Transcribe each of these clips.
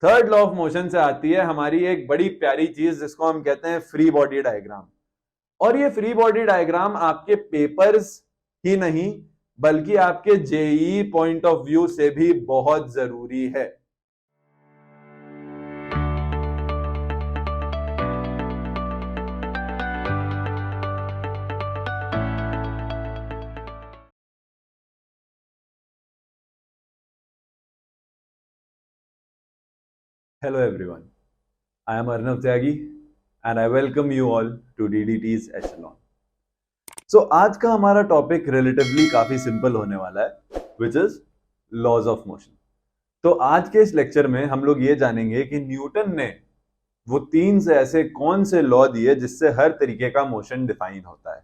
Third law of motion से आती है हमारी एक बड़ी प्यारी चीज जिसको हम कहते हैं फ्री बॉडी डायग्राम। और ये फ्री बॉडी डायग्राम आपके पेपर्स ही नहीं बल्कि आपके जेईई पॉइंट ऑफ व्यू से भी बहुत जरूरी है। Hello everyone, I am Arnav Tyagi and I welcome you all to DDT's Echelon. So आज का हमारा टॉपिक रिलेटिवली काफी सिंपल होने वाला है which is laws of motion. तो आज के इस लेक्चर में हम लोग ये जानेंगे कि न्यूटन ने वो 3 से ऐसे कौन से लॉ दिए जिससे हर तरीके का मोशन डिफाइन होता है,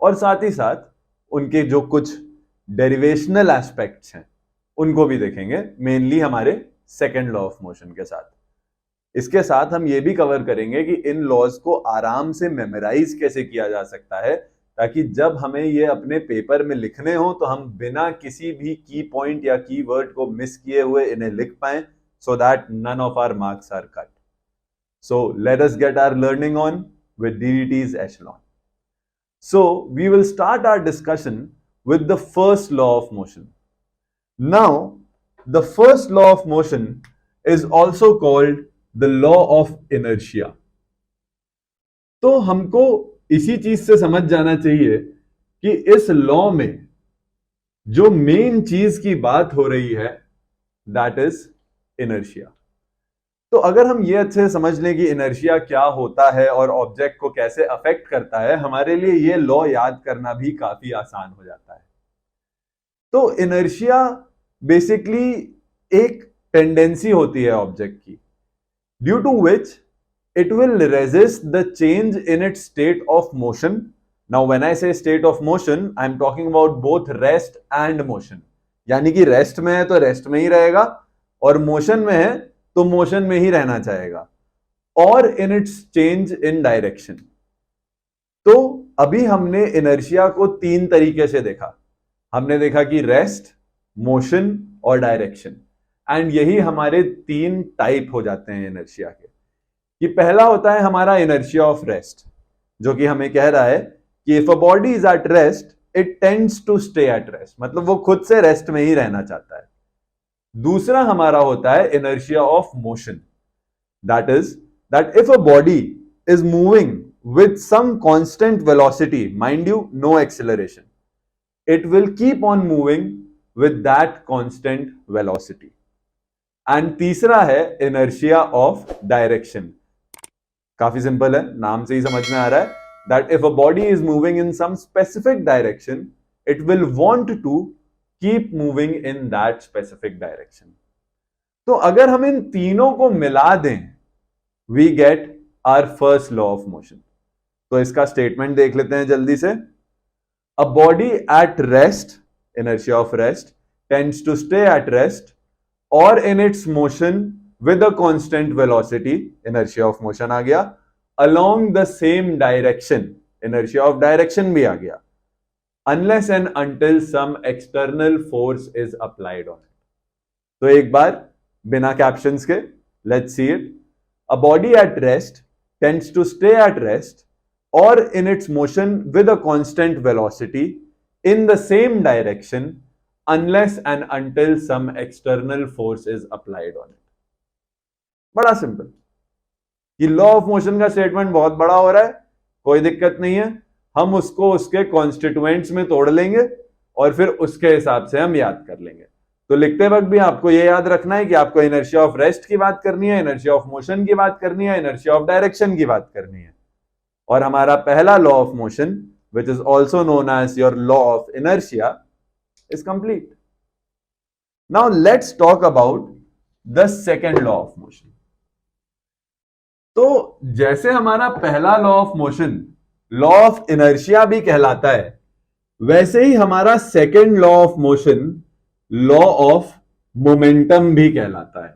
और साथ ही साथ उनके जो कुछ डेरिवेशनल एस्पेक्ट्स हैं उनको भी देखेंगे, मेनली हमारे सेकेंड लॉ ऑफ मोशन के साथ। इसके साथ हम ये भी कवर करेंगे कि इन लॉज को आराम से मेमोराइज कैसे किया जा सकता है ताकि जब हमें ये अपने पेपर में लिखने हो तो हम बिना किसी भी की पॉइंट या की वर्ड को मिस किए हुए इन्हें लिख पाएं, so that none of our marks are cut. So let us get our learning on with DDT's Echelon. So we will start our discussion with the first law of motion. Now the first law of motion is also called the law of inertia. तो हमको इसी चीज से समझ जाना चाहिए कि इस लॉ में जो मेन चीज की बात हो रही है दैट इज इनर्शिया। तो अगर हम ये अच्छे से समझ लें कि इनर्शिया क्या होता है और ऑब्जेक्ट को कैसे अफेक्ट करता है, हमारे लिए ये लॉ याद करना भी काफी आसान हो जाता है। तो इनर्शिया बेसिकली एक टेंडेंसी होती है ऑब्जेक्ट की, due to which it will resist the change in its state of motion. Now when I say state of motion, I am talking about both rest and motion. यानी कि rest में है तो rest में ही रहेगा और motion में है तो मोशन में ही रहना चाहेगा, और in it's change in direction. तो अभी हमने इनर्शिया को 3 तरीके से देखा। हमने देखा कि रेस्ट, मोशन और डायरेक्शन, एंड यही हमारे 3 टाइप हो जाते हैं इनर्शिया के। कि पहला होता है हमारा इनर्शिया ऑफ रेस्ट, जो कि हमें कह रहा है कि if a body is at rest it tends to stay at rest, मतलब वो खुद से रेस्ट में ही रहना चाहता है। दूसरा हमारा होता है inertia of motion, that is that if a body is moving with some constant velocity, mind you no acceleration, it will keep on moving with that constant velocity. And तीसरा है इनर्शिया ऑफ डायरेक्शन। काफी simple है, नाम से ही समझ में आ रहा है that if a body is moving in some specific direction it will want to keep moving in that specific direction. तो अगर हम इन तीनों को मिला दें we get our first law of motion. तो इसका स्टेटमेंट देख लेते हैं जल्दी से। A body at rest, inertia of rest, tends to stay at rest और in its motion with a constant velocity, inertia of motion आ गया, along the same direction, inertia of direction भी आ गया, unless and until some external force is applied on it. तो एक बार बिना captions के let's see it. A body at rest tends to stay at rest or in its motion with a constant velocity in the same direction unless and until some external force is applied on it. बड़ा simple. ये law of motion का statement बहुत बड़ा हो रहा है, कोई दिक्कत नहीं है, हम उसको उसके कॉन्स्टिट्यूएंट्स में तोड़ लेंगे और फिर उसके हिसाब से हम याद कर लेंगे। तो लिखते वक्त भी आपको ये याद रखना है कि आपको इनर्शिया ऑफ रेस्ट की बात करनी है, इनर्शिया ऑफ मोशन की बात करनी है, इनर्शिया ऑफ डायरेक्शन की बात करनी है। और हमारा पहला law of motion which is also known as your law of inertia is complete. Now let's talk about the second law of motion. तो जैसे हमारा पहला law of motion law of inertia भी कहलाता है, वैसे ही हमारा second law of motion law of momentum भी कहलाता है।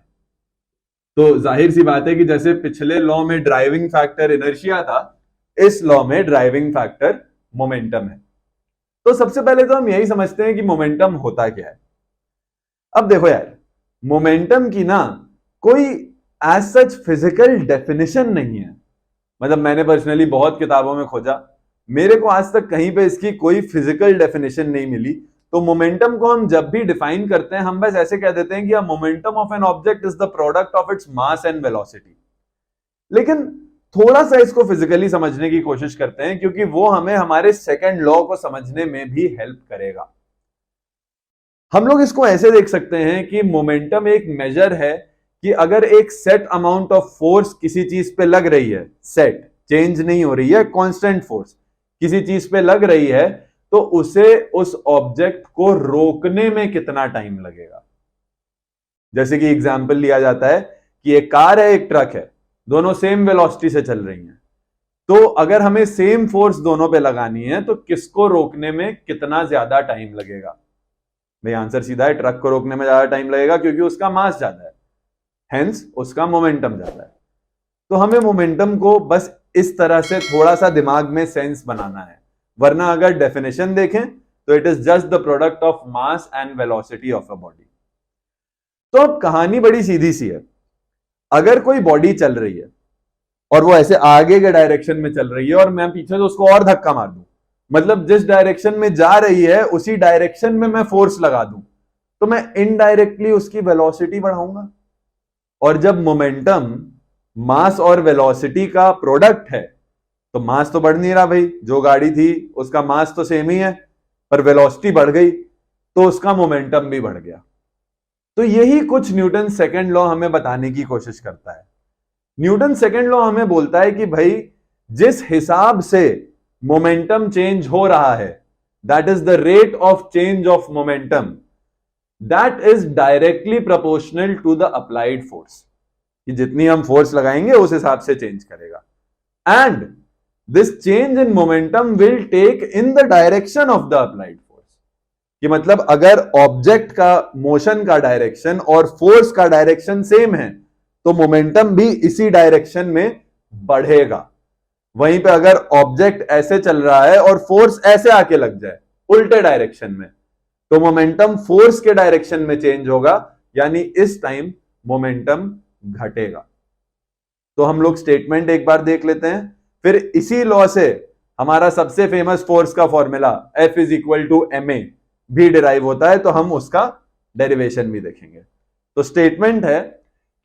तो जाहिर सी बात है कि जैसे पिछले लॉ में ड्राइविंग फैक्टर इनर्शिया था, इस लॉ में ड्राइविंग फैक्टर मोमेंटम है। तो सबसे पहले तो हम यही समझते हैं कि मोमेंटम होता क्या है। अब देखो यार, मोमेंटम की ना कोई एज सच फिजिकल डेफिनेशन नहीं है। मतलब मैंने पर्सनली बहुत किताबों में खोजा, मेरे को आज तक कहीं पे इसकी कोई फिजिकल डेफिनेशन नहीं मिली। तो मोमेंटम को हम जब भी डिफाइन करते हैं, हम बस ऐसे कह देते हैं कि momentum of an object is the product of its mass and velocity. लेकिन थोड़ा सा इसको फिजिकली समझने की कोशिश करते हैं, क्योंकि वो हमें हमारे सेकंड लॉ को समझने में भी हेल्प करेगा। हम लोग इसको ऐसे देख सकते हैं कि मोमेंटम एक मेजर है कि अगर एक सेट अमाउंट ऑफ फोर्स किसी चीज पे लग रही है, सेट चेंज नहीं हो रही है, कांस्टेंट फोर्स किसी चीज पे लग रही है, तो उसे उस ऑब्जेक्ट को रोकने में कितना टाइम लगेगा। जैसे कि एग्जांपल लिया जाता है कि एक कार है, एक ट्रक है, दोनों सेम वेलोसिटी से चल रही हैं, तो अगर हमें सेम फोर्स दोनों पे लगानी है तो किसको रोकने में कितना ज्यादा टाइम लगेगा। भाई आंसर सीधा है, ट्रक को रोकने में ज्यादा टाइम लगेगा, क्योंकि उसका मास ज्यादा है, हेंस उसका मोमेंटम ज्यादा है। तो हमें मोमेंटम को बस इस तरह से थोड़ा सा दिमाग में सेंस बनाना है, वरना अगर डेफिनेशन देखें तो it is just the product of mass and velocity of a body. तो अब कहानी बड़ी सीधी सी है। अगर कोई बॉडी चल रही है और वो ऐसे आगे के डायरेक्शन में चल रही है और मैं पीछे से उसको और धक्का मार दूं, मतलब जिस डायरेक्शन में जा रही है उसी डायरेक्शन में मैं फोर्स लगा दूं, तो मैं इनडायरेक्टली उसकी वेलोसिटी बढ़ाऊंगा। और जब मोमेंटम मास और वेलोसिटी का प्रोडक्ट है, तो मास तो बढ़ नहीं रहा भाई, जो गाड़ी थी उसका मास तो सेम ही है, पर वेलोसिटी बढ़ गई तो उसका मोमेंटम भी बढ़ गया। तो यही कुछ न्यूटन सेकंड लॉ हमें बताने की कोशिश करता है। न्यूटन सेकंड लॉ हमें बोलता है कि भाई जिस हिसाब से मोमेंटम चेंज हो रहा है, that is the rate of change of momentum, that is directly proportional to the applied force. कि जितनी हम फोर्स लगाएंगे उस हिसाब से चेंज करेगा। And this change in momentum will take in the direction of the applied force. कि मतलब अगर ऑब्जेक्ट का मोशन का डायरेक्शन और फोर्स का डायरेक्शन सेम है, तो मोमेंटम भी इसी डायरेक्शन में बढ़ेगा। वहीं पे अगर ऑब्जेक्ट ऐसे चल रहा है और फोर्स ऐसे आके लग जाए उल्टे डायरेक्शन में, तो मोमेंटम फोर्स के डायरेक्शन में चेंज होगा, यानी इस टाइम मोमेंटम घटेगा। तो हम लोग स्टेटमेंट एक बार देख लेते हैं, फिर इसी लॉ से हमारा सबसे फेमस फोर्स का formula F is equal to ma भी डिराइव होता है, तो हम उसका डेरिवेशन भी देखेंगे। तो स्टेटमेंट है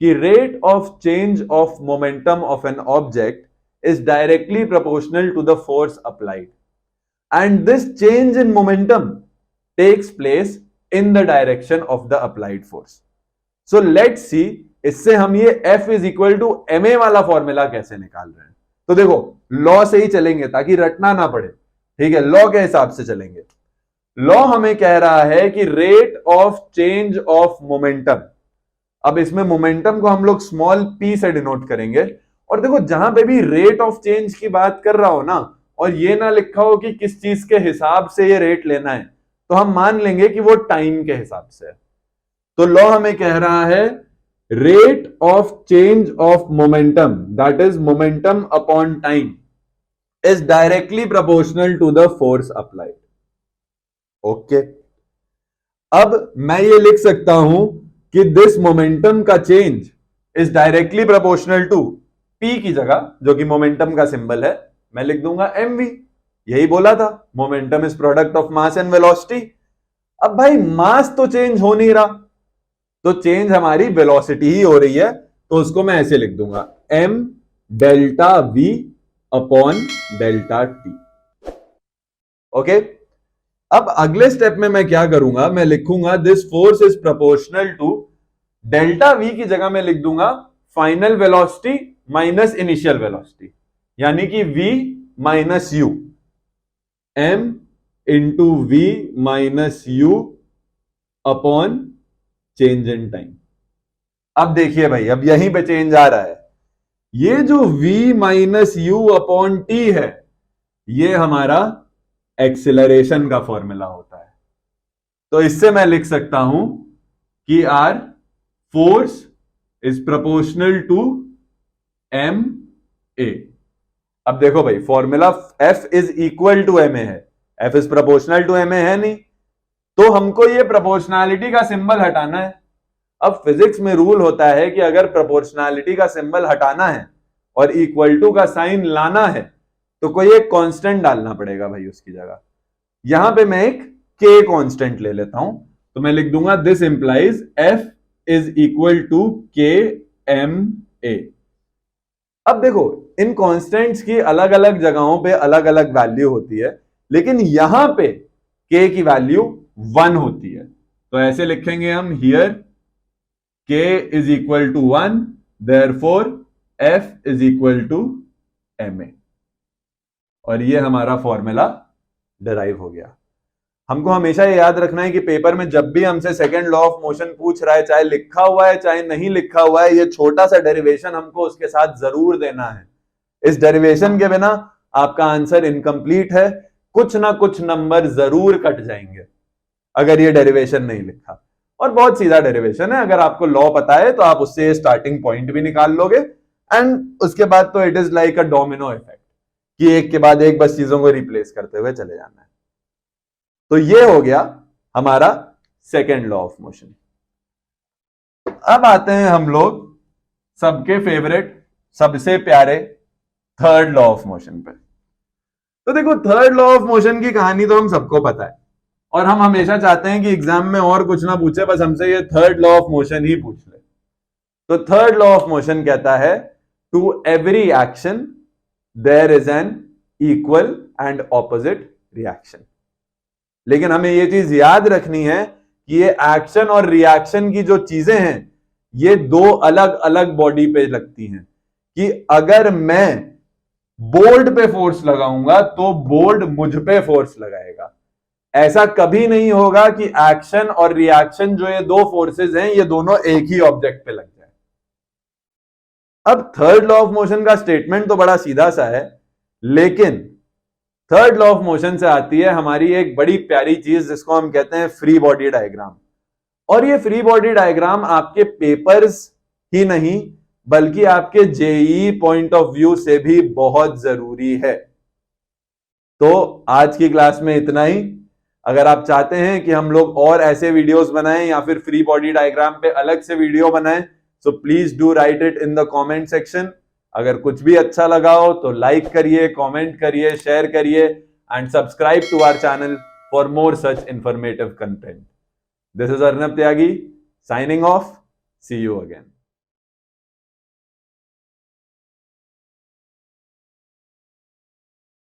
कि rate of change of momentum of an object is directly proportional to the force applied, and this change in momentum takes place in the direction of the applied force. So let's see इससे हम ये F is equal to ma वाला formula कैसे निकाल रहे हैं। तो देखो लॉ से ही चलेंगे ताकि रटना ना पड़े, ठीक है, लॉ के हिसाब से चलेंगे। लॉ हमें कह रहा है कि rate of change of momentum, अब इसमें मोमेंटम को हम लोग स्मॉल p से डिनोट करेंगे। और देखो जहां पे भी रेट ऑफ चेंज की बात कर रहा हो ना, और ये ना लिखा हो कि किस चीज के हिसाब से ये रेट लेना है, तो हम मान लेंगे कि वो टाइम के हिसाब से है। तो लॉ हमें कह रहा है rate of change of momentum, that is momentum upon time, is directly proportional to the force applied. Okay, अब मैं ये लिख सकता हूं कि दिस मोमेंटम का change is directly proportional to P की जगह, जो कि मोमेंटम का सिंबल है, मैं लिख दूंगा mv। यही बोला था, momentum is product of mass and velocity. अब भाई मास तो चेंज हो नहीं रहा, तो चेंज हमारी वेलोसिटी ही हो रही है, तो उसको मैं ऐसे लिख दूंगा m delta v upon delta t। Okay, अब अगले स्टेप में मैं क्या करूंगा, मैं लिखूंगा this force is proportional to delta v की जगह मैं लिख दूंगा final velocity minus initial velocity, यानी कि v minus u, m into v minus u upon change in time. अब देखिए भाई, अब यहीं पे चेंज आ रहा है, ये जो v minus u upon t है, ये हमारा एक्सिलरेशन का फॉर्मूला होता है। तो इससे मैं लिख सकता हूं कि r force is proportional to M A. अब देखो भाई, formula F is equal to ma है, F is proportional to ma है नहीं, तो हमको ये प्रोपोर्शनैलिटी का सिंबल हटाना है। अब फिजिक्स में रूल होता है कि अगर प्रोपोर्शनैलिटी का सिंबल हटाना है और इक्वल टू का साइन लाना है तो कोई एक कांस्टेंट डालना पड़ेगा भाई उसकी जगह। यहां पे मैं एक के कांस्टेंट ले लेता हूं, तो मैं लिख दूंगा this implies F is equal to K M A. अब देखो इन कांस्टेंट्स की अलग अलग जगहों पे अलग अलग वैल्यू होती है, लेकिन यहां पे के की वैल्यू 1 होती है, तो ऐसे लिखेंगे हम here k is equal to 1, therefore f is equal to ma, और ये हमारा फॉर्मूला डिराइव हो गया। हमको हमेशा ये याद रखना है कि पेपर में जब भी हमसे सेकंड लॉ ऑफ मोशन पूछ रहा है, चाहे लिखा हुआ है चाहे नहीं लिखा हुआ है, ये छोटा सा डेरिवेशन हमको उसके साथ जरूर देना है। इस डेरिवेशन के बिना आपका आंसर इनकम्प्लीट है, कुछ ना कुछ नंबर जरूर कट जाएंगे अगर ये डेरिवेशन नहीं लिखा। और बहुत सीधा डेरिवेशन है, अगर आपको लॉ पता है तो आप उससे स्टार्टिंग पॉइंट भी निकाल लोगे, एंड उसके बाद तो it is like a domino effect कि एक के बाद एक बस चीजों को रिप्लेस करते हुए चले जाना है। तो ये हो गया हमारा सेकेंड लॉ ऑफ मोशन। अब आते हैं हम लोग सबके फेवरेट, सबसे प्यारे थर्ड लॉ ऑफ मोशन पे। तो देखो थर्ड लॉ ऑफ मोशन की कहानी तो हम सबको पता है, और हम हमेशा चाहते हैं कि एग्जाम में और कुछ ना पूछे, बस हमसे ये थर्ड लॉ ऑफ मोशन ही पूछ ले। तो थर्ड लॉ ऑफ मोशन कहता है to every action there is an equal and opposite reaction. लेकिन हमें यह चीज याद रखनी है कि ये एक्शन और रिएक्शन की जो चीजें हैं ये दो अलग अलग बॉडी पे लगती हैं, कि अगर मैं बोल्ट पे फोर्स लगाऊंगा तो बोल्ट मुझ पे फोर्स लगाएगा। ऐसा कभी नहीं होगा कि एक्शन और रिएक्शन जो ये दो फोर्सेस हैं ये दोनों एक ही ऑब्जेक्ट पे लग जाए। अब थर्ड लॉ ऑफ मोशन का स्टेटमेंट तो बड़ा सीधा सा है, लेकिन थर्ड लॉ ऑफ मोशन से आती है हमारी एक बड़ी प्यारी चीज जिसको हम कहते हैं फ्री बॉडी डायग्राम। और ये फ्री बॉडी डायग्राम आपके पेपर्स ही नहीं बल्कि आपके जेईई पॉइंट ऑफ व्यू से भी बहुत जरूरी है। तो आज की क्लास में इतना ही। अगर आप चाहते हैं कि हम लोग और ऐसे वीडियोस बनाएं या फिर फ्री बॉडी डायग्राम पे अलग से वीडियो बनाएं, so please do right it in the comment section. अगर कुछ भी अच्छा लगा हो तो लाइक करिए, कमेंट करिए, शेयर करिए and subscribe to our channel for more such informative content. This is Arnab Tyagi signing off. See you again.